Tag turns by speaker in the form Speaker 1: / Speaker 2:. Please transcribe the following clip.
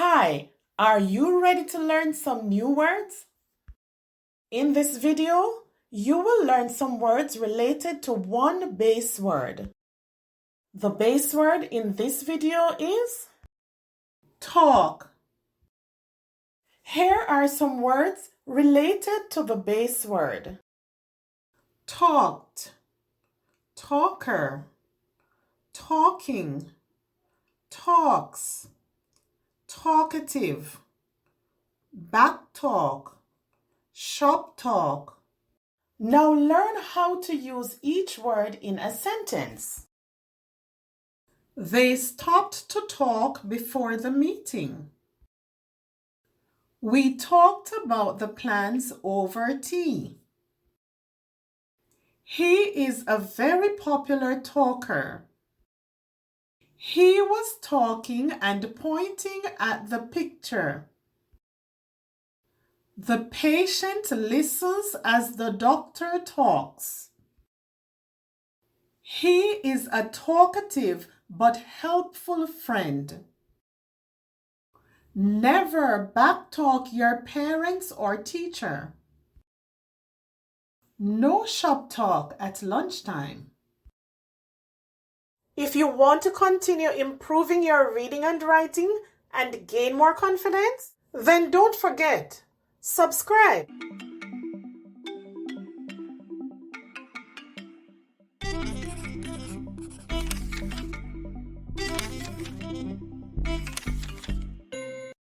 Speaker 1: Hi, are you ready to learn some new words? In this video, you will learn some words related to one base word. The base word in this video is talk. Here are some words related to the base word. Talked, talker, talking, talks, talkative, back talk, shop talk. Now learn how to use each word in a sentence. They stopped to talk before the meeting. We talked about the plans over tea. He is a very popular talker. He was talking and pointing at the picture. The patient listens as the doctor talks. He is a talkative but helpful friend. Never backtalk your parents or teacher. No shop talk at lunchtime. If you want to continue improving your reading and writing and gain more confidence, then don't forget, subscribe.